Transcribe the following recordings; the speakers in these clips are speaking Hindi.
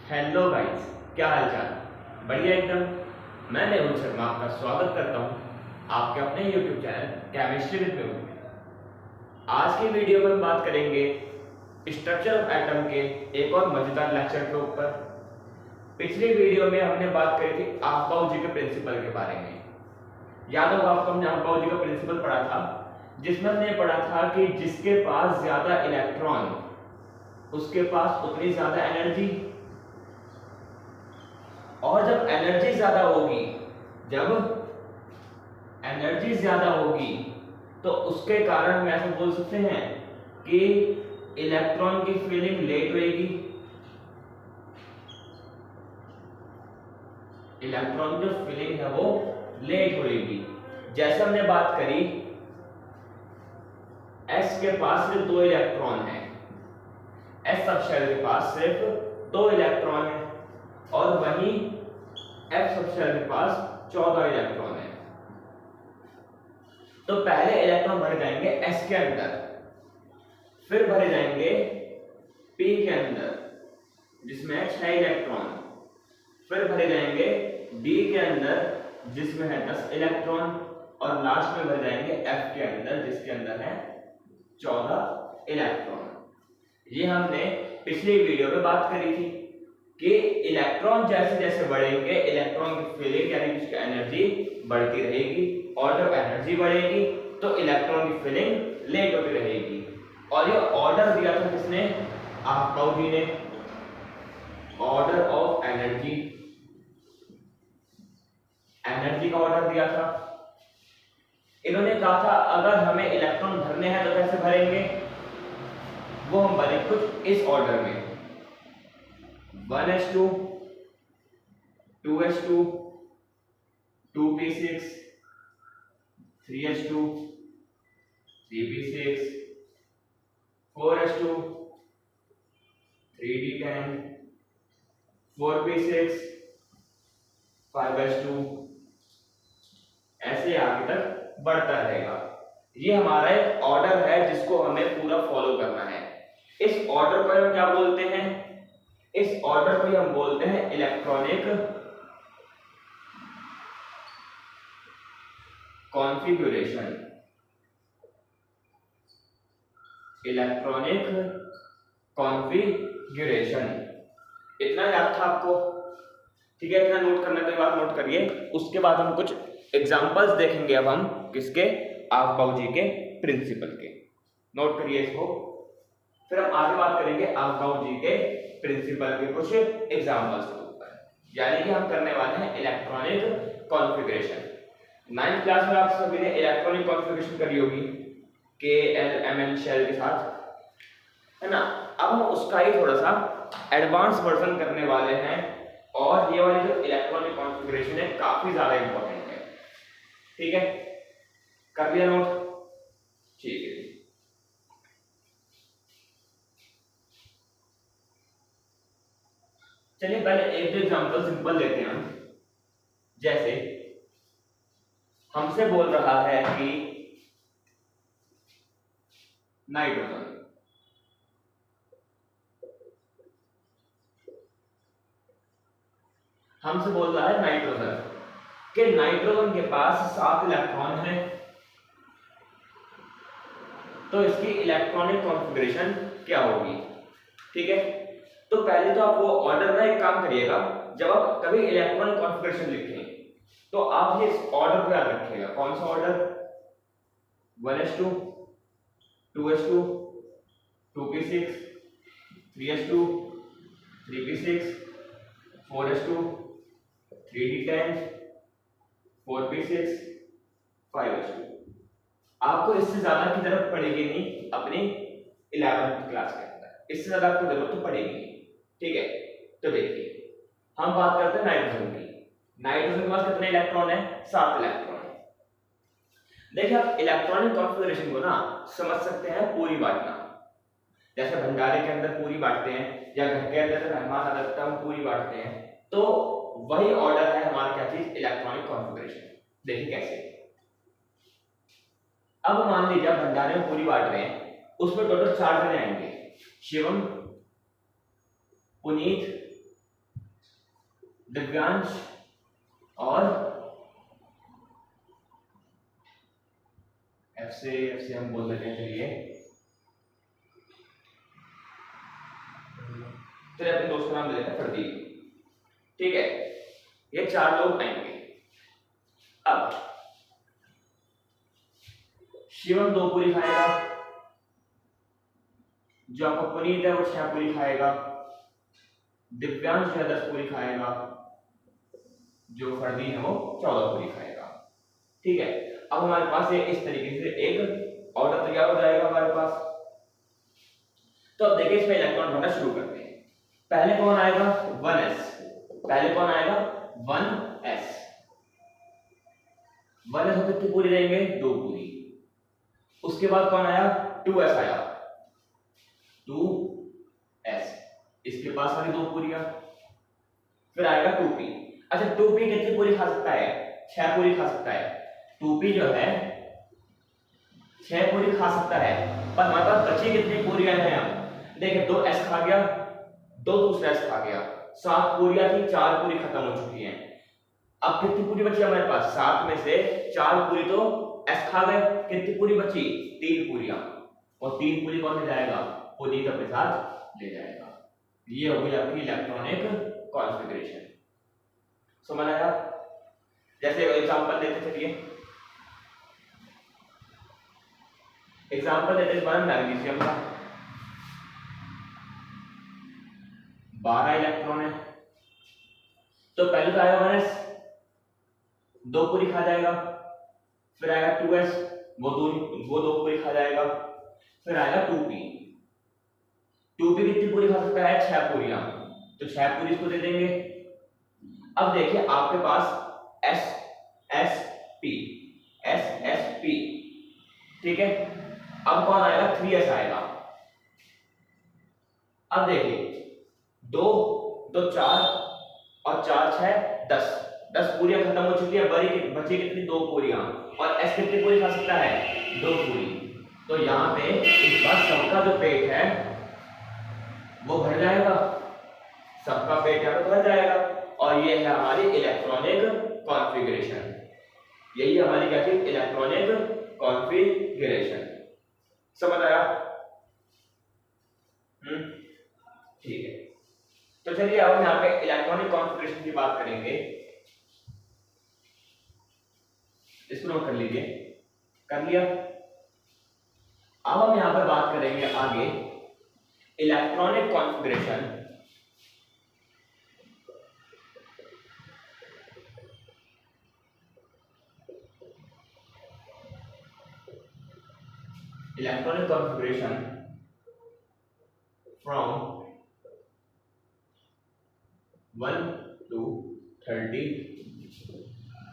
हेलो गाइस, क्या हाल चाल। बढ़िया एकदम। मैं मेहुल शर्मा आपका स्वागत करता हूँ आपके अपने YouTube channel chemistry with Mehul में। आज की वीडियो में हम बात करेंगे स्ट्रक्चर ऑफ एटम के एक और मजेदार लेक्चर के ऊपर। पिछली वीडियो में हमने बात करी थी आफबाउ जी के प्रिंसिपल के बारे में। याद होगा आपको, हमने आफबाउ जी का प्रिंसिपल पढ़ा था, जिसमें हमने पढ़ा था कि जिसके पास ज्यादा इलेक्ट्रॉन उसके पास उतनी ज्यादा एनर्जी, और जब एनर्जी ज्यादा होगी तो उसके कारण हम ऐसे बोल सकते हैं कि इलेक्ट्रॉन की फीलिंग लेट होगी। इलेक्ट्रॉन की जो फीलिंग है वो लेट होगी। जैसे हमने बात करी, S के पास सिर्फ 2 इलेक्ट्रॉन है, S सबशेल के पास सिर्फ 2 इलेक्ट्रॉन है, और वहीं F सबशेल के पास 14 इलेक्ट्रॉन है। तो पहले इलेक्ट्रॉन भरे जाएंगे S के अंदर, फिर भरे जाएंगे P के अंदर जिसमें है 6 इलेक्ट्रॉन, फिर भरे जाएंगे D के अंदर जिसमें है 10 इलेक्ट्रॉन, और लास्ट में भरे जाएंगे F के अंदर जिसके अंदर है 14 इलेक्ट्रॉन। ये हमने पिछली वीडियो में बात करी थी कि इलेक्ट्रॉन जैसे जैसे बढ़ेंगे इलेक्ट्रॉन की फीलिंग यानी कि उसकी एनर्जी बढ़ती रहेगी, और जब एनर्जी बढ़ेगी तो इलेक्ट्रॉन की फीलिंग लेट होती रहेगी। और ये ऑर्डर दिया था किसने? आफबाउ जी ने। ऑर्डर ऑफ एनर्जी, एनर्जी का ऑर्डर दिया था। इन्होंने कहा था अगर हमें इलेक्ट्रॉन भरने हैं तो कैसे भरेंगे, वो हम भरे कुछ इस ऑर्डर में: 1s2, 2s2, 2p6, 3s2, 3p6, 4s2, 3d10, 4p6, 5s2, ऐसे आगे तक बढ़ता रहेगा। ये हमारा एक ऑर्डर है जिसको हमें पूरा फॉलो करना है। इस ऑर्डर को हम क्या बोलते हैं? इस ऑर्डर को हम बोलते हैं इलेक्ट्रॉनिक कॉन्फ़िगरेशन। इलेक्ट्रॉनिक कॉन्फ़िगरेशन, इतना याद था आपको? ठीक है, इतना नोट करने के बाद नोट करिए। उसके बाद हम कुछ एग्जांपल्स देखेंगे। अब हम किसके? आफबाउ जी के प्रिंसिपल के। नोट करिए इसको, फिर हम आगे बात करेंगे आफबाउ जी के प्रिंसिपल के कुछ एग्जांपल्स के ऊपर। यानी कि हम करने वाले हैं इलेक्ट्रॉनिक कॉन्फ़िगरेशन। 9th क्लास में आप सभी ने इलेक्ट्रॉनिक कॉन्फ़िगरेशन करी होगी KLMN शेल के साथ, है ना? अब हम उसका ही थोड़ा सा एडवांस वर्जन करने वाले हैं, और ये वाली जो इलेक्ट्रॉनिक कॉन्फ़िगरेशन है काफी ज्यादा इंपॉर्टेंट है। ठीक है, कर लिया नोट? ठीक है। चलिए पहले एक दो एग्जांपल सिंपल लेते हैं हम। जैसे हमसे बोल रहा है कि नाइट्रोजन, हमसे बोल रहा है नाइट्रोजन कि नाइट्रोजन के पास 7 इलेक्ट्रॉन है, तो इसकी इलेक्ट्रॉनिक कॉन्फ़िगरेशन क्या होगी? ठीक है, तो पहले तो आप वो ऑर्डर में एक काम करिएगा। जब आप कभी इलेक्ट्रॉनिक कॉन्फ़िगरेशन लिखें तो आप ये ऑर्डर को याद रखिएगा। कौन सा order? 1s2, 2s2, 2p6, 3s2, 3p6, 4s2, 3d10, 4p6, 5s2। आपको इससे ज्यादा की जरूरत पड़ेगी नहीं अपनी 11th क्लास के अंदर, इससे ज्यादा आपको जरूरत तो पड़ेगी नहीं। ठीक है, तो देखिए हम बात करते हैं नाइट्रोजन की। नाइट्रोजन के पास कितने इलेक्ट्रॉन है? 7 इलेक्ट्रॉन। देखिए आप इलेक्ट्रॉनिक कॉन्फ़िगरेशन को ना समझ सकते हैं पूरी बांटना। जैसे भंडारे के अंदर पूरी बांटते हैं, या घर के अंदर मेहमान आ जाता है हम पूरी बांटते हैं, तो वही ऑर्डर है हमारा क्या चीज? Electronic configuration. देखिए कैसे। अब मान लीजिए आप भंडारे में पूरी बांट रहे हैं, उसमें टोटल 4 जने आएंगे: शिवम, पुनीत, दिव्यांश और एफ से हम बोल देते हैं, चलिए अपने दोस्त का नाम दे देते हैं प्रदीप। ठीक है, ये 4 लोग आएंगे। अब शिवम 2 पूरी खाएगा, जो आपका पुनीत है वो 6 पूरी खाएगा, दिव्यांश जो है 10 पूरी खाएगा, जो फरदीन है वो 14 पूरी खाएगा। ठीक है, अब हमारे पास ये इस तरीके से एक ऑर्डर तैयार हो जाएगा हमारे पास। तो अब देखिए इसमें इलेक्ट्रॉन भरना शुरू करते हैं। पहले कौन आएगा? 1s। पहले कौन आएगा? 1s। 1s को कितनी पूरी देंगे? 2 पूरी। उसके बाद कौन आया? 2s आया, 2s। इसके पास आ गई 2 पूरियां। फिर आएगा 2p। अच्छा 2p कितनी पूरी खा सकता है? 6 पूरी खा सकता है। 2p जो है 6 पूरी खा सकता है, पर हमारे पास बची कितनी पूरियां हैं? देखिए 2s खा गया, 2 दूसरा s खा गया, 7 पूरियां थी, 4 पूरी खत्म हो चुकी हैं। अब कितनी पूरी बची हमारे पास? 7 में से 4 पूरी तो s खा गए, कितनी पूरी बची? 3 पूरियां। और 3 पूरी कौन ले जाएगा? पुनीत अपने साथ ले जाएगा। ये हो गई आपकी इलेक्ट्रॉनिक कॉन्फ़िगरेशन। समझ आया? जैसे एग्जांपल देते चलिए, एग्जांपल देते इस बार मैग्नीशियम का 12 इलेक्ट्रॉन है। तो पहले तो आएगा 1s, 2 पूरी खा जाएगा। फिर आएगा 2s, वो 2 पूरी खा जाएगा। फिर आएगा 2p। 2p कितनी पूरी खा सकता है? 6 पूरियां, तो 6 पूरी इसको दे देंगे। अब देखिए आपके पास SSP, SSP। ठीक है, अब कौन आएगा? 3s आएगा। अब देखिए 2 2 4 और 4 6 10, 10 पूरियां खत्म हो चुकी है, बची कितनी? 2 पूरियां। और s कितनी पूरी खा सकता है? 2 पूरी। तो यहाँ पे इस बार सबका जो पेट है वो भर जाएगा, सबका पेट यहाँ पे भर जाएगा। और ये है हमारी इलेक्ट्रॉनिक कॉन्फ़िगरेशन। यही हमारी क्या थी? Electronic configuration. समझ आया? ठीक है, तो चलिए अब हम यहाँ पे इलेक्ट्रॉनिक कॉन्फ़िगरेशन की बात करेंगे। इसको नोट कर लीजिए। कर लिया? अब हम यहाँ पर बात करेंगे आगे electronic configuration from 1 to 30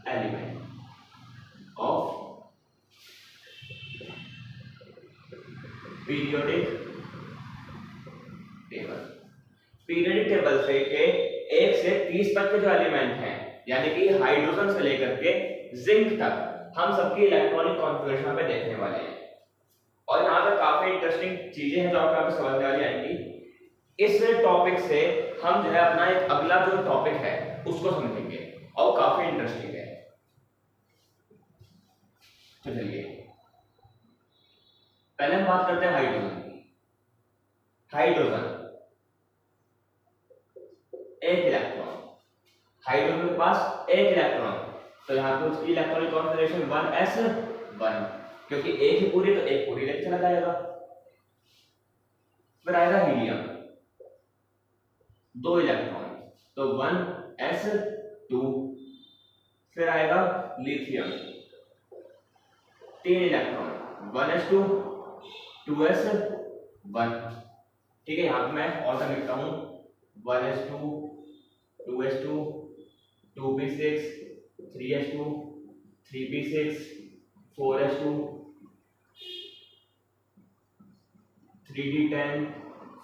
element of periodic table। Periodic table से के 1 से 30 तक के जो एलिमेंट हैं, यानी कि हाइड्रोजन से लेकर के जिंक तक, हम सबकी इलेक्ट्रॉनिक कॉन्फ़िगरेशन पे देखने वाले हैं। और यहाँ पे काफी इंटरेस्टिंग चीजें हैं जो आपको समझ में आएंगी। इस टॉपिक से हम जो है अपना एक अगला जो टॉपिक है उसको समझेंगे, और काफी इंटरेस्टिंग है। तो चलिए पहले हम बात करते हैं हाइड्रोजन की। हाइड्रोजन एक इलेक्ट्रॉन, हाइड्रोजन के पास एक इलेक्ट्रॉन, तो यहाँ पे उसकी इलेक्ट्रॉनिक कॉन्फ़िगरेशन 1s1, क्योंकि एक ही पूरी तो एक पूरी लेके चला जाएगा। फिर आएगा हीलियम, 2 इलेक्ट्रॉन, तो 1s2। फिर आएगा लिथियम, 3 इलेक्ट्रॉन, 1s2 2s1। ठीक है, यहां पे मैं ऑर्डर लिखता हूं 1s2 2s2 2p6 3s2 3p6 4s2 3d10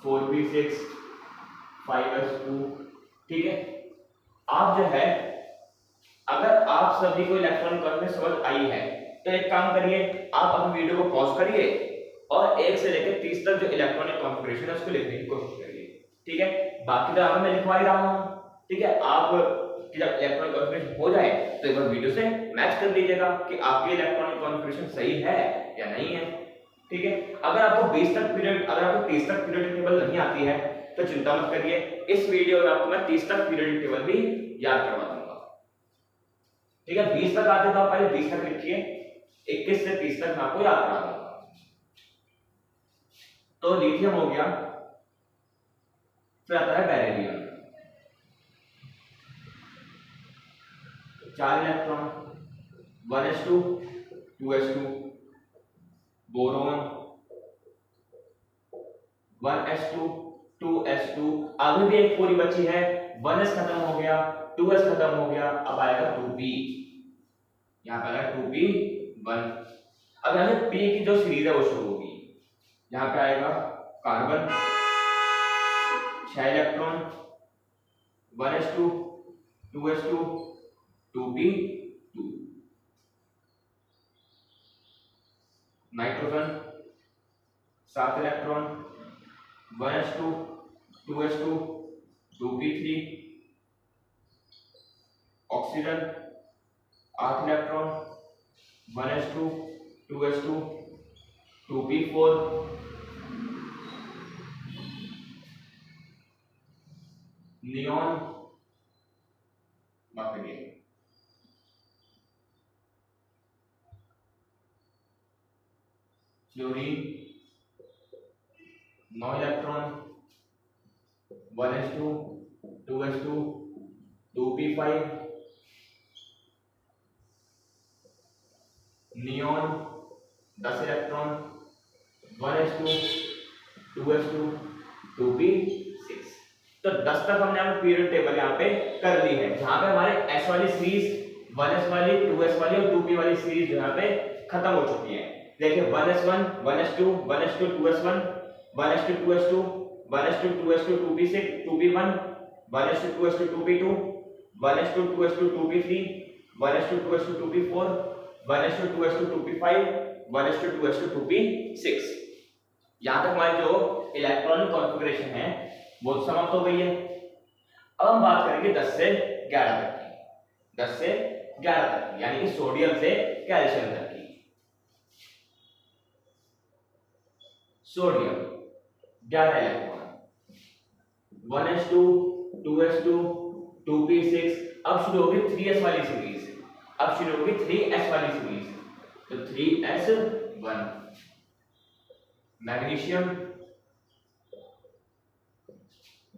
4p6 5s2। ठीक है, आप जो है अगर आप सभी को इलेक्ट्रॉनिक कॉन्फ़िगरेशन समझ आई है तो एक काम करिए, आप अपनी वीडियो को पॉज करिए और 1 से लेकर 30 तक जो इलेक्ट्रॉनिक कॉन्फ़िगरेशन है उसको लिखने की कोशिश करिए। ठीक है, बाकी तो मैं लिखवा ही रहा हूं। ठीक है, आप कि जब इलेक्ट्रॉनिक कॉन्फ़िगरेशन हो जाए तो एक बार वीडियो से मैच कर लीजिएगा कि आपकी इलेक्ट्रॉनिक कॉन्फ़िगरेशन सही है या नहीं है। ठीक है, अगर आपको 20 तक पीरियड, अगर आपको 30 तक पीरियड टेबल नहीं आती है तो चिंता मत करिए, इस वीडियो में आपको मैं 30 तक पीरियड टेबल भी याद करवा दूंगा। ठीक है, 20 तक आते तो आप पहले 20 तक लिखिए, 21 से 30 तक मैं आपको याद करा दूंगा। तो लिथियम हो गया, फिर आता है beryllium, 4 electron, 1s2 2s2, boron 1s2 2s2, अभी भी एक पूरी बची है, 1s खत्म हो गया, 2s खत्म हो गया, अब आएगा 2p, यहां पे आएगा 2p1। अब यहां से p की जो सीरीज है वो शुरू होगी, यहां पे आएगा carbon 6 electron, 1s2 2s2 2p2, nitrogen 7 electron, 1s2 2s2 2p3, oxygen 8 electron, 1s2 2s2 2p4, neon बाकी fluorine 9 electron, 1s2 2s2 2p5, neon 10 electron, 1s2 2s2 2p6। तो 10 तक हमने यहाँ पीरियड टेबल यहाँ पे कर ली है, जहां पे हमारे s वाली सीरीज, 1s वाली 2s वाली और 2p वाली सीरीज यहाँ पे खत्म हो चुकी है। देखिए 1s1 1s2 1s2 2s1 1s2 2s2 1s2 2s2 2p6 2p1 1s2 2s2 2p2 1s2 2s2 2p3 1s2 2s2 2p4 1s2 2s2 2p5 1s2 2s2 2p6। यहां तक हमारी जो इलेक्ट्रॉनिक कॉन्फ़िगरेशन है वो समाप्त हो गई है। अब हम बात करेंगे 10 से 11 तक की, 10 से 11 तक की, यानी कि सोडियम से कैल्शियम तक की। Sodium 11 electron, 1s2 2s2 2p6, अब शुरू होगी 3s वाली सीरीज, अब शुरू होगी 3s वाली सीरीज, तो 3s1। Magnesium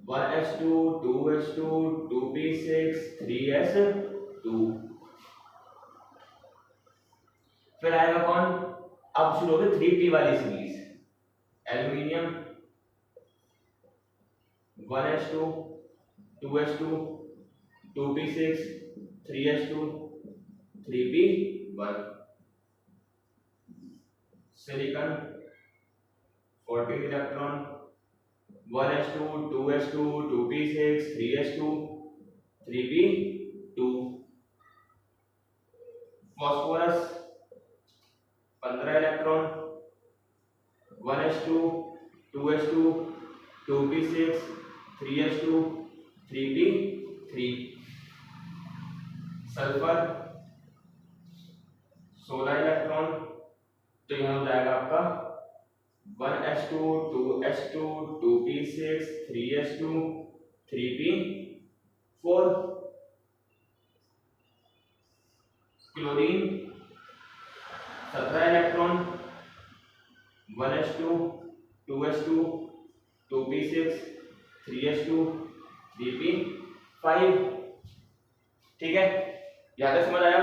1s2 2s2 2p6 3s2, फिर आएगा कौन, अब शुरू होगी 3p वाली series, aluminium 1s2 2s2 2p6 3s2 3p1, silicon 14 electron, 1s2 2s2 2p6 3s2 3p2, phosphorus 15 electron, 1s2 2s2 2p6 3s2 3p3, sulphur 16 electron, तो यहां हो जाएगा आपका 1s2 2s2 2p6 3s2 3p4, chlorine 17 electron, 1s2 2s2 2p6 3s2 3p5। ठीक है, यहां तक समझ आया,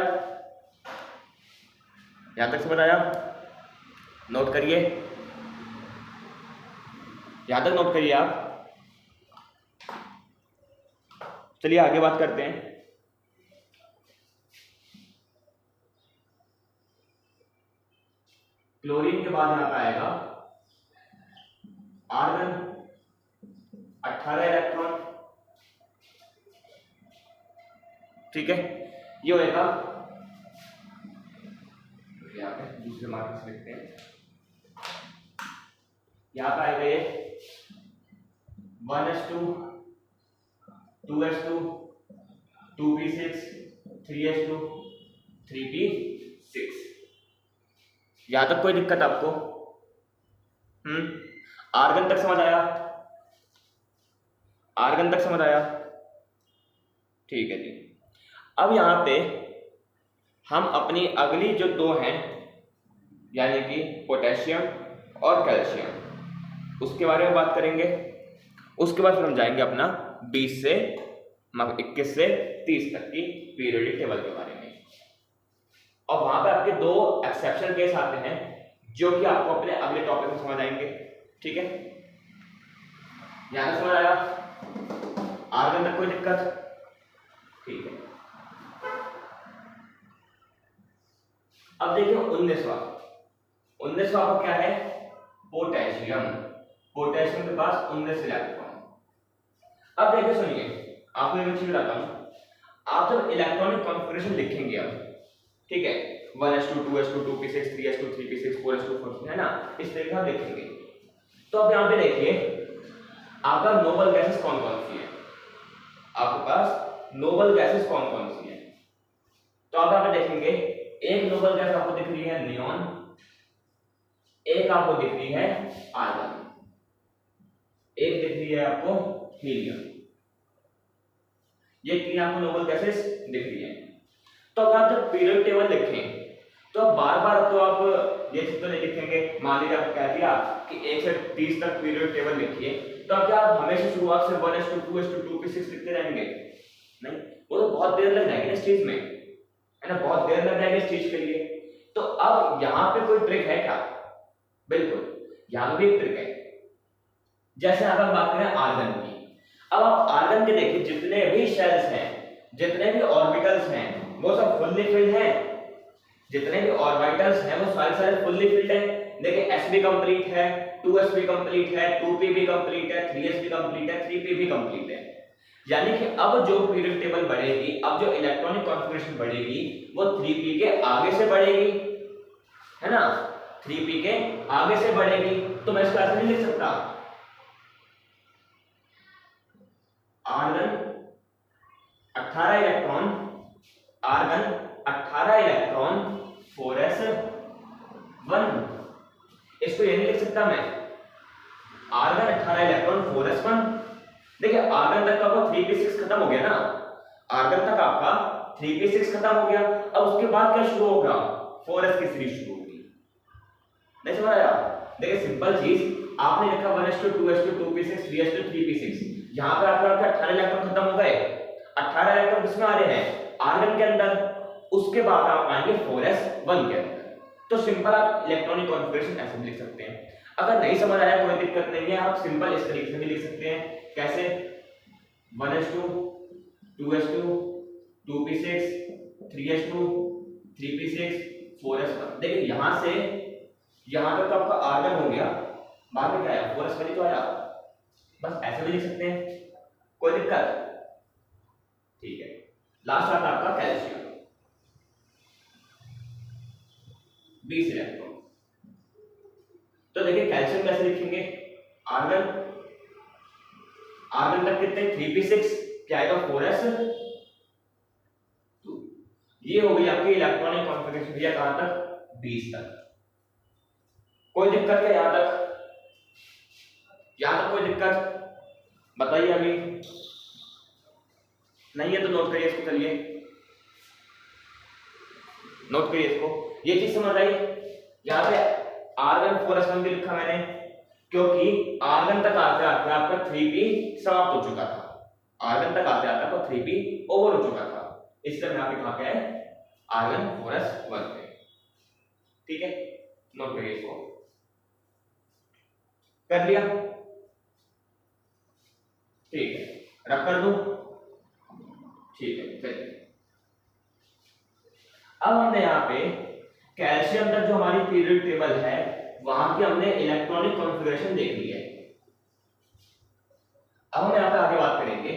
यहां तक समझ आया, नोट करिए, यहां तक नोट करिए आप। चलिए आगे बात करते हैं। क्लोरीन के बाद यहां पे आएगा आर्गन 18 इलेक्ट्रॉन, ठीक है, ये होएगा, यहाँ पे दूसरे मार्कर से लिखते हैं, यहाँ पे आएगा ये 1s2 2s2 2p6 3s2 3p6। यहां तक कोई दिक्कत आपको? आर्गन तक समझ आया? आर्गन तक समझ आया? ठीक है जी। अब यहां पे हम अपनी अगली जो दो हैं यानी कि पोटेशियम और कैल्शियम उसके बारे में बात करेंगे। उसके बाद फिर हम जाएंगे अपना 20 से 21 से 30 तक की पीरियोडिक टेबल के बारे में। और वहां पे आपके दो एक्सेप्शनल केस आते हैं जो कि आपको अपने अगले टॉपिक में समझ आएंगे। ठीक है, यहां समझ आया? आगे तक कोई दिक्कत? ठीक है। अब देखिए 19वां क्या है? पोटेशियम। पोटेशियम के पास 19 इलेक्ट्रॉन। अब देखिए सुनिए, आपको एक चीज बताता हूं। आप जब इलेक्ट्रॉनिक कॉन्फ़िगरेशन लिखेंगे अब, ठीक है, 1s2 2s2 2p6 3s2 3p6 4s2 4p6 है ना, इस तरीके से लिखेंगे। तो अब यहां पे देखिए आपका नोबल गैसेस कौन कौन सी है। आपके पास नोबल गैसेस कौन कौन सी है? तो आप यहां पे देखेंगे एक नोबल गैस आपको दिख रही है नियॉन, एक आपको दिख रही है आर्गन, एक दिख रही है आपको हीलियम। ये तीन आपको नोबल गैसेस दिख रही है। तो अब आप जब पीरियड टेबल लिखें तो बार बार तो आप ये चीज तो नहीं लिखेंगे। मान लीजिए आपको कह दिया कि 1 से 30 तक पीरियड टेबल लिखिए, तो अब क्या आप हमेशा शुरुआत से 1s2 2s2 2p6 लिखते रहेंगे? नहीं, वो तो बहुत देर लग जाएगी इस चीज में, है ना, बहुत देर लग जाएगी इस चीज के लिए। तो अब यहां पे कोई ट्रिक है क्या? बिल्कुल, यहां भी एक ट्रिक है। जैसे अब हम बात करें आर्गन की। अब आप आर्गन के देखिए जितने भी शेल्स हैं, जितने भी ऑर्बिटल्स हैं, वो सब फुल्ली फिल्ड हैं। जितने भी ऑर्बिटल्स हैं वो सारे फुल्ली फिल्ड हैं। देखिए s भी कंप्लीट है, 2s भी कंप्लीट है, 2p भी कंप्लीट है, 3s भी कंप्लीट है, 3p भी कंप्लीट है। यानी कि अब जो पीरियड टेबल बढ़ेगी, अब जो इलेक्ट्रॉनिक कॉन्फ़िगरेशन बढ़ेगी वो 3p के आगे से बढ़ेगी, है ना, 3p के आगे से बढ़ेगी। तो मैं इसको ऐसे नहीं लिख सकता, argon 18 electron, argon 18 electron 4s1। इसको ये नहीं लिख सकता मैं, आर्गन 18 इलेक्ट्रॉन 4s1। देखिए आर्गन तक आपका 3p6 खत्म हो गया ना, आर्गन तक आपका 3p6 खत्म हो गया। अब उसके बाद क्या शुरू होगा? 4s की सीरीज शुरू होगी। नहीं समझ आया? देखिए सिंपल चीज, आपने लिखा 1s2 2s2 2p6 3s2 3p6, यहां पर आपका 18 इलेक्ट्रॉन खत्म हो गए। 18 इलेक्ट्रॉन किसमें आ रहे हैं? आर्गन के अंदर। उसके बाद आप आएंगे 4s1 के अंदर। तो सिंपल आप इलेक्ट्रॉनिक कॉन्फ़िगरेशन ऐसे भी लिख सकते हैं। अगर नहीं समझ आया कोई दिक्कत नहीं है, आप सिंपल इस तरीके से भी लिख सकते हैं। कैसे? 1s2 2s2 2p6 3s2 3p6 4s1। देखिए यहां से यहां तक तो आपका आर्गन हो गया, बाद में क्या आया? 4s1 तो आया। बस ऐसे भी लिख सकते हैं, कोई दिक्कत? ठीक है। लास्ट आता आपका कैल्शियम, 20 इलेक्ट्रॉन। तो देखिए कैल्शियम कैसे लिखेंगे? आर्गन तक कितने? 3p6, क्या आएगा? 4s2। ये हो गई आपकी इलेक्ट्रॉनिक कॉन्फ़िगरेशन भैया, कहां तक? 20 तक। कोई दिक्कत क्या यहां तक? यहां तक कोई दिक्कत बताइए? अभी नहीं है तो नोट करिए इसको, चलिए नोट करिए इसको। ये चीज समझ आई? यहां पे आर्गन 4s1 भी लिखा मैंने, क्योंकि आर्गन तक आते आते आपका 3p समाप्त हो चुका था। आर्गन तक आते आते आपका 3p ओवर हो चुका था, इसलिए यहां पे कहा गया है आर्गन 4s1 पे। ठीक है, नोट करिए इसको। कर लिया? ठीक है, रख कर दूं? ठीक है, चलिए। अब हमने यहाँ पे कैल्शियम तक जो हमारी पीरियड टेबल है वहां की हमने इलेक्ट्रॉनिक कॉन्फ़िगरेशन देख ली है। अब हम यहाँ पे आगे बात करेंगे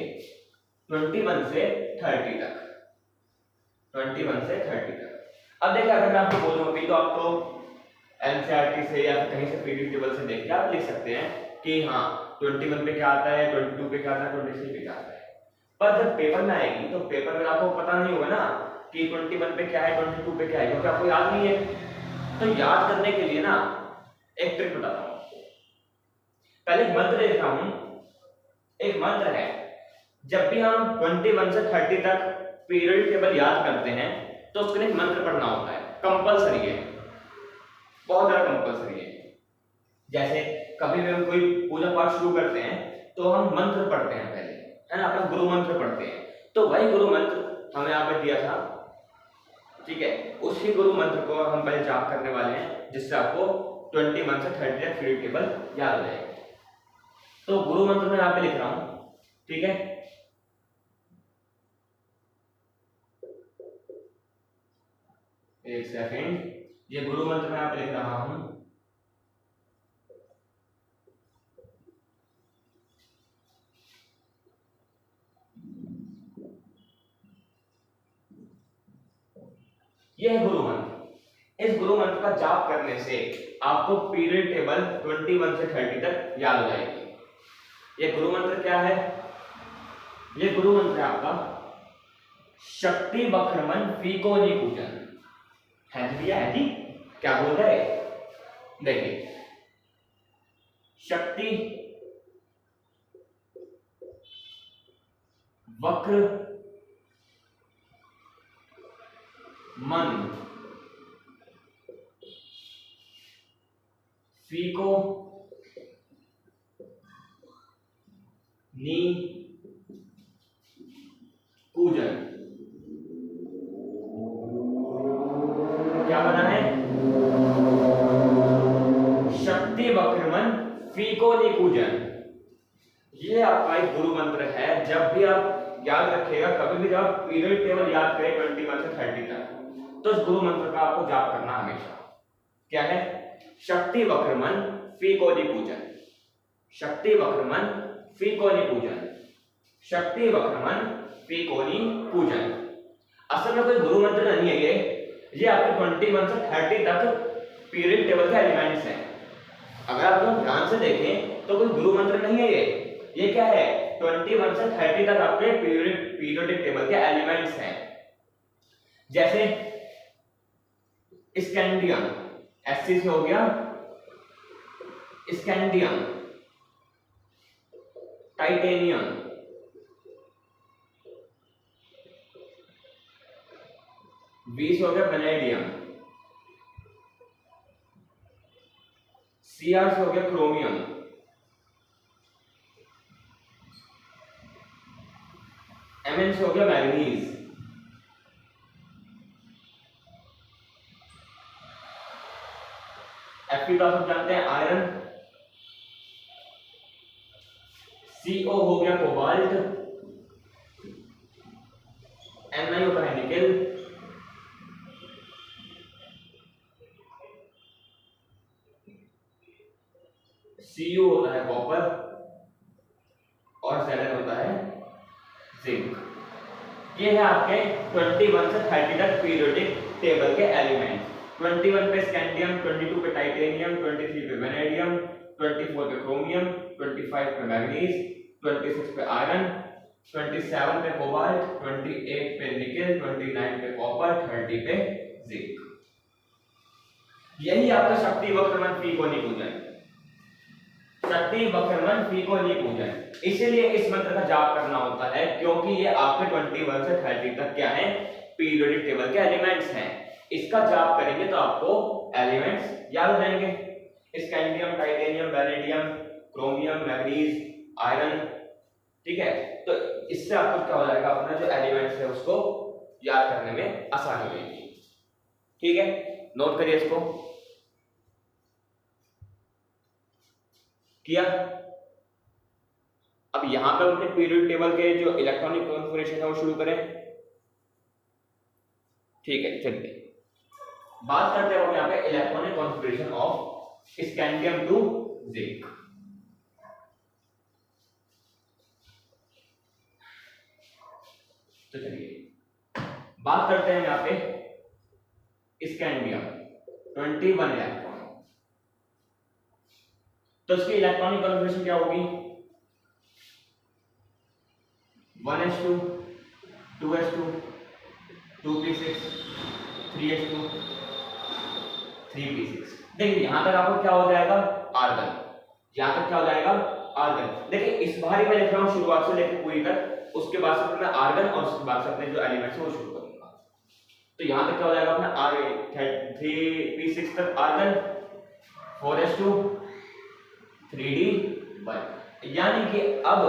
21 से 30 तक। 21 से 30 तक। अब देखिए अगर मैं आपको बोलूं अभी, तो आप तो एनसीईआरटी से या कहीं से पीरियड टेबल से देख के आप लिख सकते हैं कि हाँ 21 पे क्या आता है, 22 पे क्या आता है, 23 पे क्या आता है। पर जब पेपर में आएगी तो पेपर में आपको पता नहीं होगा ना कि 21 पे क्या है 22 पे क्या है, क्योंकि आपको याद नहीं है। तो याद करने के लिए ना एक ट्रिक बताता हूँ। पहले एक मंत्र लिख रहा हूं। एक मंत्र है, जब भी हम 21 से 30 तक पीरियड टेबल याद करते हैं तो उसके लिए मंत्र पढ़ना होता है, कंपलसरी है, बहुत ज्यादा कंपलसरी है। जैसे कभी भी हम कोई पूजा पाठ शुरू करते हैं तो हम मंत्र पढ़ते हैं पहले, है ना, अपना गुरु मंत्र पढ़ते हैं। तो वही गुरु मंत्र हमें यहाँ पे दिया था, ठीक है, उसी गुरु मंत्र को हम पहले जाप करने वाले हैं, जिससे आपको 21 से 30 तक पीरियड टेबल याद हो जाएगा। तो गुरु मंत्र में यहाँ पे लिख रहा हूं, ठीक है। एक सेकंड, ये गुरु मंत्र में यहाँ पे लिख रहा हूं। यह गुरु मंत्र, इस गुरु मंत्र का जाप करने से आपको पीरियड टेबल 21 से 30 तक याद हो जाएगी। यह गुरु मंत्र क्या है? यह गुरु मंत्र है आपका शक्ति वक्रमन फीकोनी पूजन। है भैया, है जी, क्या बोल रहे? देखिए, शक्ति वक्र मन फीको नी पूजन। क्या बना है? शक्ति वक्रमन फीको नी पूजन। ये आपका एक गुरु मंत्र है। जब भी आप याद रखिएगा, कभी भी जब पीरियड टेबल याद करें 21 से 30 तक, तो इस गुरु मंत्र का आपको जाप करना हमेशा। क्या है? शक्ति वक्रमन फीकोनी पूजन। शक्ति वक्रमन फीकोनी पूजन। शक्ति वक्रमन फीकोनी पूजन। असल में कोई गुरु मंत्र नहीं है ये आपके 21 से 30 तक पीरियड टेबल के एलिमेंट्स हैं। अगर आप लोग ध्यान से देखें तो कोई गुरु मंत्र नहीं है ये क्या है? 21 से 30 तक आपके पीरियोडिक टेबल के एलिमेंट्स हैं। जैसे स्कैंडियम, एससी से हो गया स्कैंडियम, टाइटेनियम, बी से हो गया वेनेडियम, सीआर से हो गया क्रोमियम, एमएन से हो गया मैग्नीज, एफपी तो आप जानते हैं आयरन, सीओ हो गया कोबाल्ट, एनआई होता है निकेल, सीयू होता है कॉपर और Zn होता है जिंक। ये है आपके 21 से 30 तक पीरियोडिक टेबल के एलिमेंट। 21 पे स्कैंडियम, 22 पे टाइटेनियम, 23 पे वेनेडियम, 24 पे क्रोमियम, 25 पे मैग्नीज, 26 पे आयरन, 27 पे कोबाल्ट, 28 पे निकेल, 29 पे कॉपर, 30 पे जिंक। यही आपका शक्ति वक्रमन फीकोनी पूजन। शक्ति वक्रमन फीकोनी पूजन। इसीलिए इस मंत्र का जाप करना होता है, क्योंकि ये आपके 21 से 30 तक क्या है? पीरियोडिक टेबल के एलिमेंट्स हैं। इसका जाप करेंगे तो आपको एलिमेंट्स याद हो जाएंगे। Scandium, titanium, vanadium, chromium, manganese, iron, ठीक है। तो इससे आपको क्या हो जाएगा? अपना जो एलिमेंट्स है उसको याद करने में आसानी होगी। ठीक है, नोट करिए इसको। किया? अब यहां पर अपने पीरियड टेबल के जो इलेक्ट्रॉनिक कॉन्फ़िगरेशन है वो शुरू करें। ठीक है, चलिए बात करते हैं हम यहां पे electronic configuration of scandium to zinc. तो चलिए बात करते हैं यहां पे स्कैंडियम 21 इलेक्ट्रॉन। तो इसकी इलेक्ट्रॉनिक कॉन्फ़िगरेशन क्या होगी? 1s2 2s2 2p6 3s2 3p6। देखिए यहां तक आपको क्या हो जाएगा आर्गन, यहां तक क्या हो जाएगा आर्गन। देखिए इस बार ही मैं लिख रहा हूं शुरुआत से लेकर पूरी तक, उसके बाद से मैं आर्गन और उसके बाद से अपने जो एलिमेंट्स है वो शुरू करूंगा। तो यहां तक क्या हो जाएगा अपना आर 3p6 तक आर्गन 4s2 3d1, यानी कि अब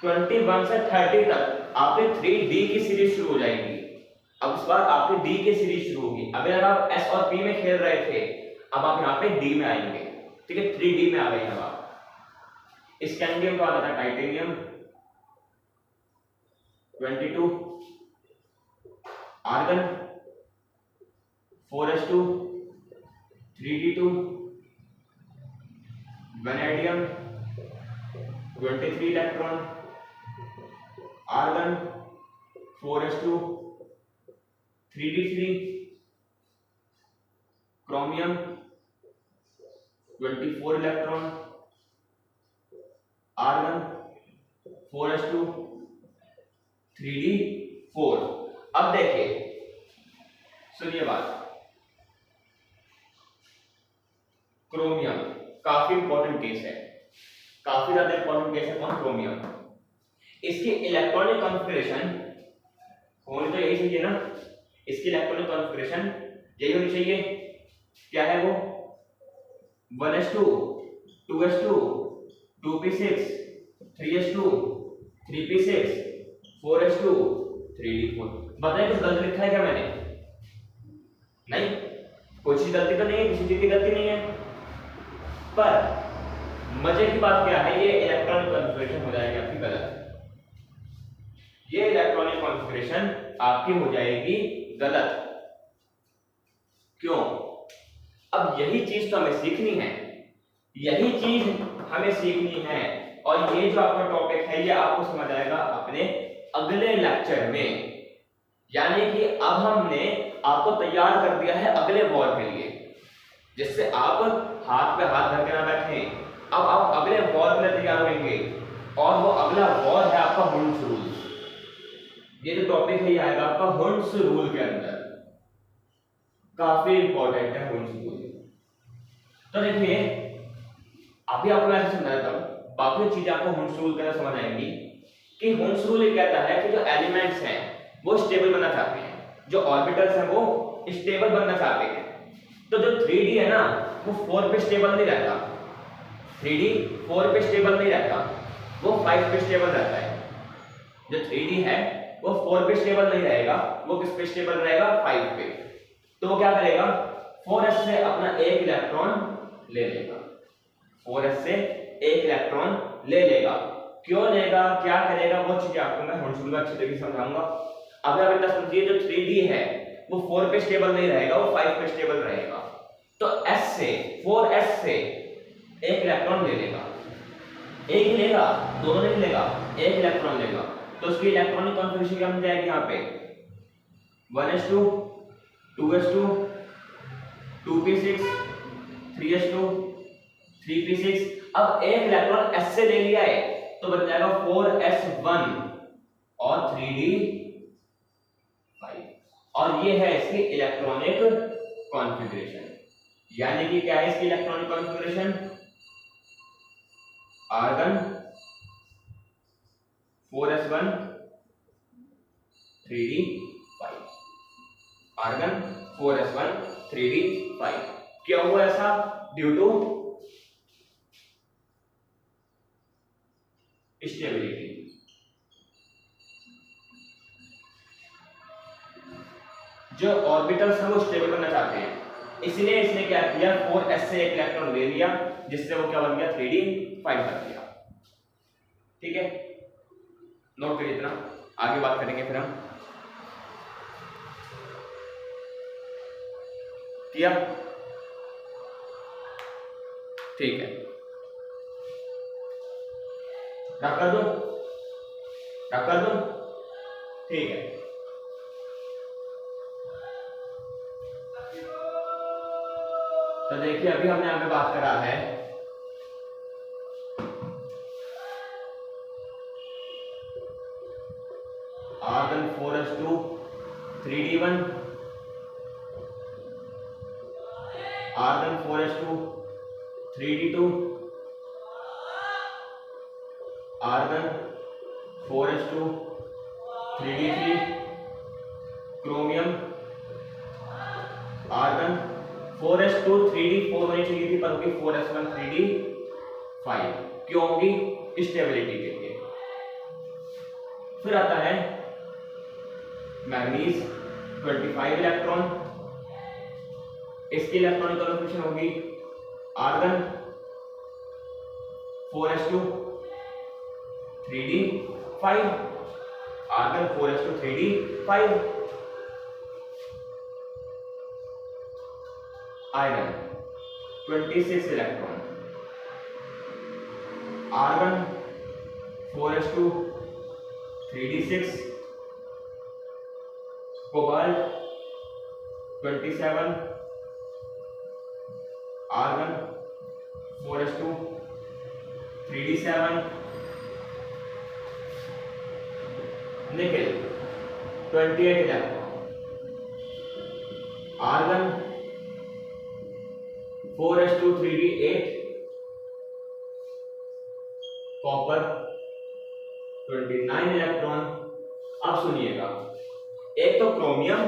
21 से 30 तक आपके 3d की सीरीज शुरू हो जाएगी। अब इस बार आपकी डी की सीरीज शुरू होगी। अगर आप एस और पी में खेल रहे थे, अब आप यहाँ पे डी में आएंगे, ठीक है, 3d में आ गए अब आप। स्कैंडियम का आता था titanium 22 argon 4s2 3d2 vanadium 23 electron argon 4s2 3d3 chromium 24 electron argon 4s2 3d4। अब देखिए सुनिए बात, क्रोमियम काफी इंपॉर्टेंट केस है, काफी ज्यादा इंपॉर्टेंट केस है कौन, क्रोमियम। इसकी इलेक्ट्रॉनिक कॉन्फ़िगरेशन होनी तो यही चाहिए ना, इसकी इलेक्ट्रॉनिक कॉन्फ़िगरेशन यही होनी चाहिए। क्या है वो 1s2 2s2 2p6 3s2 3p6 4s2 3d4। बताइए कुछ गलत लिखा है क्या मैंने? नहीं, कोई चीज गलती तो नहीं है, किसी चीज की गलती नहीं है। पर मजे की बात क्या है, ये इलेक्ट्रॉनिक कॉन्फ़िगरेशन हो जाएगी आपकी गलत। ये इलेक्ट्रॉनिक कॉन्फ़िगरेशन आपकी हो जाएगी गलत। क्यों? अब यही चीज तो हमें सीखनी है, यही चीज हमें सीखनी है। और ये जो आपका टॉपिक है ये आपको समझ आएगा अपने अगले लेक्चर में। यानी कि अब हमने आपको तैयार कर दिया है अगले वॉर के लिए, जिससे आप हाथ पे हाथ धर के ना बैठें। अब आप अगले वॉर के लिए तैयार होंगे, और वो अगला वॉर है आपका हुंड्स रूल। ये जो टॉपिक है ये आएगा आपका हुंड्स रूल के अंदर, काफी इंपॉर्टेंट है हुंड्स रूल। तो देखिए अभी आपको मैं ऐसे समझा देता हूं, बाकी चीजें आपको हुंड्स रूल के अंदर समझ आएंगी। कि हुंड्स रूल ये कहता है कि जो एलिमेंट्स हैं वो स्टेबल बनना चाहते हैं, जो ऑर्बिटल्स हैं वो स्टेबल बनना चाहते हैं। तो जो 3D है ना वो 4 पे स्टेबल नहीं रहता, 3D 4 पे स्टेबल नहीं रहता, वो 5 पे स्टेबल रहता है। जो 3D है वो 4 पे स्टेबल नहीं रहेगा, वो किस पे स्टेबल रहेगा, 5 पे। तो वो क्या करेगा, 4s से अपना एक इलेक्ट्रॉन ले लेगा, 4s से एक इलेक्ट्रॉन ले लेगा। क्यों लेगा, क्या करेगा, वो चीजें आपको मैं हुंड्स रूल में अच्छी तरीके से समझाऊंगा। अब आप इतना समझिए, जो 3D है वो 4 पे स्टेबल नहीं रहेगा, वो 5 पे स्टेबल रहेगा। तो s से 4s से एक इलेक्ट्रॉन ले लेगा, एक ही लेगा, दोनों नहीं लेगा, एक इलेक्ट्रॉन लेगा। तो उसकी इलेक्ट्रॉनिक कॉन्फ़िगरेशन क्या बन जाएगी यहाँ पे 1s2 2s2 2p6 3s2 3p6। अब एक इलेक्ट्रॉन s से ले लिया है तो बन जाएगा 4s1 और 3d5। और ये है इसकी इलेक्ट्रॉनिक कॉन्फ़िगरेशन। यानी कि क्या है इसकी electronic configuration, argon 4s1 3d5, argon 4s1 3d5। क्या हुआ ऐसा, ड्यू टू स्टेबिलिटी। जो ऑर्बिटल्स हैं वो स्टेबल बनना चाहते हैं, इसलिए इसने क्या किया 4s से एक इलेक्ट्रॉन ले लिया, जिससे वो क्या बन गया 3d5 बन गया। ठीक है, नोट करिए इतना, आगे बात करेंगे फिर हम। किया, ठीक है, रख कर दो, रख कर दो, ठीक है। तो देखिए अभी हमने यहाँ पे बात करा है argon 4s2 3d1, argon 4s2 3d2, argon 4s2 3d3, chromium argon 4s2 3d4 होनी चाहिए थी पर होगी 4s1 3d5, क्यों होगी? स्टेबिलिटी के लिए। फिर आता है मैग्नीज 25 इलेक्ट्रॉन, इसकी इलेक्ट्रॉनिक कॉन्फ़िगरेशन होगी argon 4s2 3d5, argon 4s2 3d5, iron 26 electron, argon 4s2 3d6, cobalt 27, argon 4s2 3d7, nickel 28 electron, argon 4s2 3d8, copper 29 electron. अब सुनिएगा, एक तो क्रोमियम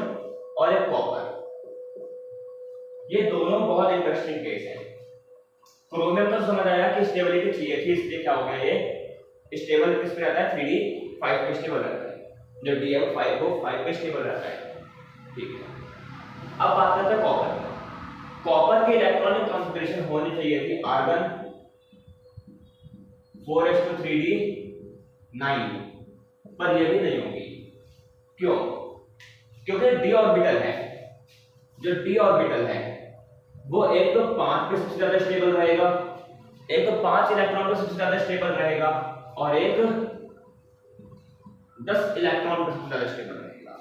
और एक कॉपर, ये दोनों बहुत इंटरेस्टिंग केस है। क्रोमियम तो समझ आया कि स्टेबिलिटी चाहिए थी, इसलिए क्या हो गया, ये स्टेबल किस पे रहता है? 3d5 पे स्टेबल रहता है, जो d है वो 5 पे स्टेबल रहता है। ठीक है, अब बात करते हैं कॉपर की। कॉपर की इलेक्ट्रॉनिक कॉन्फ़िगरेशन होनी चाहिए थी आर्गन 4s2 3d9, पर ये भी नहीं होगी। क्यों? क्योंकि d ऑर्बिटल है, जो d ऑर्बिटल है वो एक तो 5 पे सबसे ज्यादा स्टेबल रहेगा, एक तो 5 इलेक्ट्रॉन पे सबसे ज्यादा स्टेबल रहेगा, और एक 10 इलेक्ट्रॉन पे सबसे ज्यादा स्टेबल रहेगा।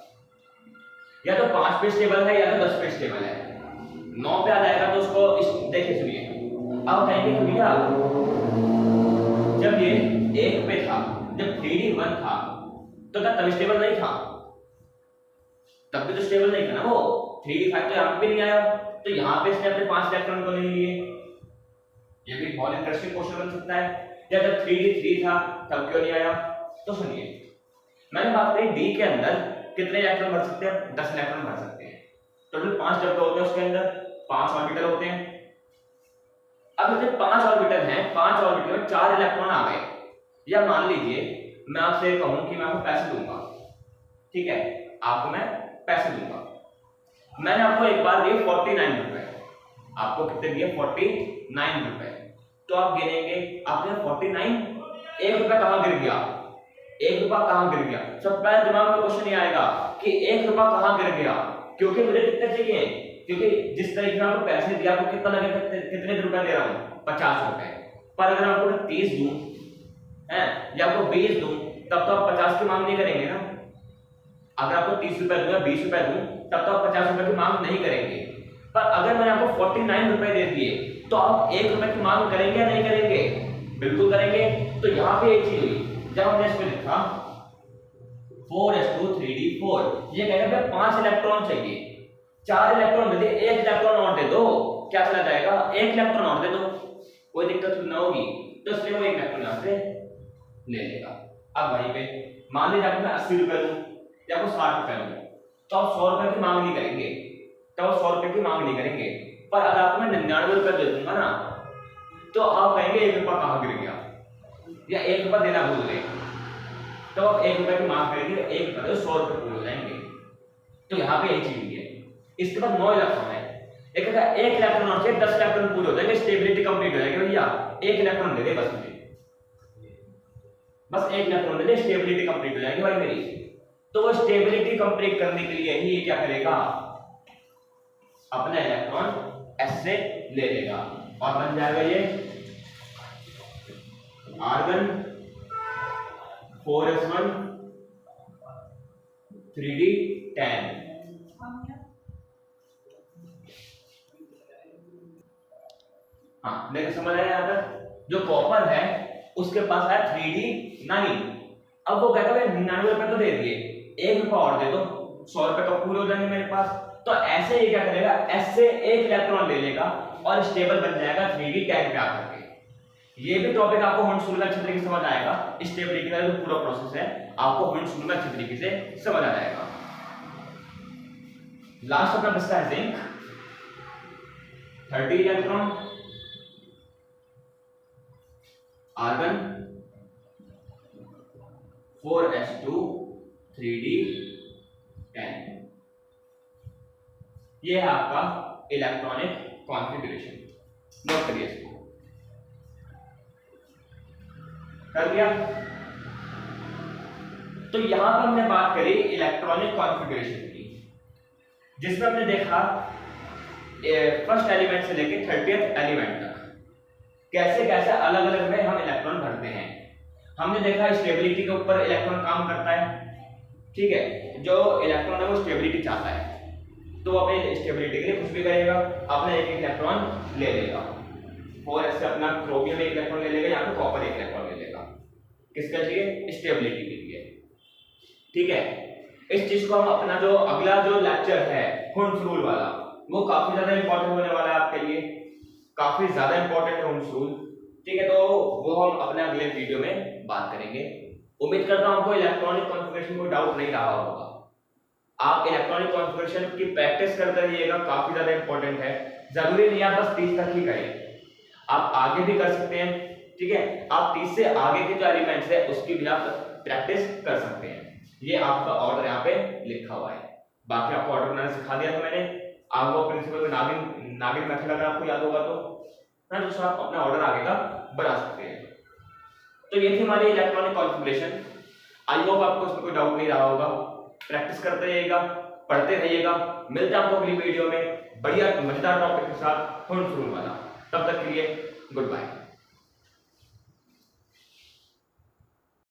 या तो 5 पे स्टेबल है या तो 10 पे स्टेबल है। 9 पे आ जाएगा तो उसको देखिए, सुनिए, अब कहेंगे कि भैया जब ये 1 पे था, जब 3d1 था, तो क्या तब स्टेबल नहीं था? तब भी तो स्टेबल नहीं था ना वो। 3d5 तो यहाँ पे भी नहीं आया, तो यहाँ पे इसने अपने 5 इलेक्ट्रॉन को नहीं लिए। ये भी बहुत इंटरेस्टिंग क्वेश्चन बन सकता है। या जब 3d3 था तब क्यों नहीं आया? तो सुनिए, मैंने बात करी d के अंदर कितने इलेक्ट्रॉन भर सकते हैं? 10 इलेक्ट्रॉन भर सकते हैं। टोटल 5 डब्बे होते हैं, उसके अंदर 5 ऑर्बिटल होते हैं। अब जब 5 ऑर्बिटल हैं, 5 ऑर्बिटल में 4 इलेक्ट्रॉन आ गए, या मान लीजिए मैं आपसे कहूं कि मैं आपको पैसे दूंगा, ठीक है, आपको मैं पैसे दूंगा, मैंने आपको एक बार दिए 49 रुपए, आपको कितने दिए? 49 रुपए। तो आप गिनेंगे, आपने 49, 1 रुपया कहां गिर गया? 1 रुपया कहां गिर गया? सब पहले दिमाग में क्वेश्चन ये आएगा कि 1 रुपया कहां गिर गया, क्योंकि मुझे कितने चाहिए, क्योंकि जिस तरीके से आपको पैसे दिया, आपको कितना लगे, कितने रुपए दे रहा हूं? 50 रुपए। पर अगर आपको 30 दूं है या आपको 20 दूं, तब तो आप 50 की मांग नहीं करेंगे ना। अगर आपको 30 रुपए दूं या 20 रुपए दूं, तब तो आप 50 रुपए की मांग नहीं करेंगे। पर अगर मैंने आपको 49 रुपए दे दिए, तो आप 1 रुपए की मांग करेंगे या नहीं करेंगे? बिल्कुल करेंगे। तो यहाँ पे एक चीज हुई, जब हमने इसमें लिखा 4s2 3d4, ये कह रहे हैं 5 इलेक्ट्रॉन चाहिए, 4 इलेक्ट्रॉन दे दिए, 1 इलेक्ट्रॉन और दे दो, क्या चला जाएगा? 1 इलेक्ट्रॉन और दे दो, कोई दिक्कत ना होगी। तो इसलिए वो 1 इलेक्ट्रॉन यहाँ से ले लेगा। अब वहीं पे मान लीजिए आपको मैं 80 रुपए दूं या आपको 60 रुपए दूं, तो आप 100 रुपए की मांग नहीं करेंगे, तो आप 100 रुपए की मांग नहीं करेंगे। पर अगर आपको मैं 99 रुपए दे दूंगा ना, तो आप कहेंगे 1 रुपया कहां गिर गया, या 1 रुपया देना भूल गए, तो आप 1 रुपए की मांग करेंगे, 1 रुपए 100 रुपए पूरे हो जाएंगे। तो यहाँ पे एक चीज है। इसके बाद 9 इलेक्ट्रॉन है, एक अगर 1 इलेक्ट्रॉन और 10 इलेक्ट्रॉन पूरे हो जाएंगे, स्टेबिलिटी कंप्लीट हो जाएगी। भैया 1 इलेक्ट्रॉन दे दे बस मुझे, बस 1 इलेक्ट्रॉन दे दे, स्टेबिलिटी कंप्लीट हो जाएगी भाई मेरी। तो वो स्टेबिलिटी कंप्लीट करने के लिए ही क्या करेगा, अपना इलेक्ट्रॉन एस से ले लेगा और बन जाएगा ये आर्गन 4s1 3d10। हाँ, मेरे समझ आया यहाँ तक। जो कॉपर है उसके पास है 3d9। अब वो कहता है 99 रुपए तो दे दिए, 1 रुपया और दे दो, 100 रुपए कब पूरे हो जाएंगे मेरे पास। तो ऐसे ये क्या करेगा, S से एक इलेक्ट्रॉन ले लेगा और स्टेबल बन जाएगा 3d टैग पे आकर के। ये भी टॉपिक आपको हुंड-शुल में अच्छे तरीके से समझ आएगा। स्टेबिलिटी का जो पूरा प्रोसेस है आपको हुंड-शुल में अच्छे तरीके से समझ आ जाएगा। लास्ट अपना बचता है zinc, 30 electron, argon 4s2 3d 10। ये है आपका इलेक्ट्रॉनिक कॉन्फ़िगरेशन। नोट करिए इसको, कर दिया। तो यहां पर हमने बात करी इलेक्ट्रॉनिक कॉन्फ़िगरेशन की, जिसमें हमने देखा फर्स्ट एलिमेंट से लेकर 30th एलिमेंट तक कैसे कैसे अलग अलग में हम इलेक्ट्रॉन भरते हैं। हमने देखा स्टेबिलिटी के ऊपर इलेक्ट्रॉन काम करता है, ठीक है। जो इलेक्ट्रॉन है वो स्टेबिलिटी चाहता है तो वो अपने स्टेबिलिटी के लिए कुछ भी करेगा, अपना एक इलेक्ट्रॉन ले लेगा, और ऐसे अपना क्रोमियम एक इलेक्ट्रॉन ले लेगा, यहाँ पे कॉपर एक इलेक्ट्रॉन ले लेगा, किसके लिए, स्टेबिलिटी के लिए, ठीक है। इस चीज को हम अपना जो अगला जो लेक्चर है हुंड्स रूल वाला, वो काफी ज्यादा इंपॉर्टेंट होने वाला है आपके लिए, काफी ज्यादा इंपॉर्टेंट है हुंड्स रूल, ठीक है। तो वो हम अपने अगले वीडियो में बात करेंगे। उम्मीद करता हूं आपको इलेक्ट्रॉनिक कॉन्फ़िगरेशन में डाउट नहीं रहा होगा। आप इलेक्ट्रॉनिक कॉन्फ़िगरेशन की प्रैक्टिस करते रहिएगा, काफी ज्यादा इंपॉर्टेंट है। जरूरी नहीं आप बस 30 तक ही करें, आप आगे भी कर सकते हैं, ठीक है। आप 30 से आगे के जो एलिमेंट्स है उसकी भी आप प्रैक्टिस कर सकते हैं। ये आपका ऑर्डर यहाँ पे लिखा हुआ है। बाकी आपको ऑर्डर बनाना सिखा दिया था मैंने, आपको प्रिंसिपल में नागिन मेथड अगर आपको याद होगा तो ना, जिससे आप अपना ऑर्डर आगे का बना सकते हैं। तो ये थी हमारी इलेक्ट्रॉनिक कॉन्फ़िगरेशन। आई होप आपको इसमें कोई डाउट नहीं रहा होगा। प्रैक्टिस करते रहिएगा, पढ़ते रहिएगा। मिलते हैं आपको अगली वीडियो में बढ़िया मजेदार टॉपिक के साथ हुंड्स रूल वाला। तब तक के लिए गुड बाय।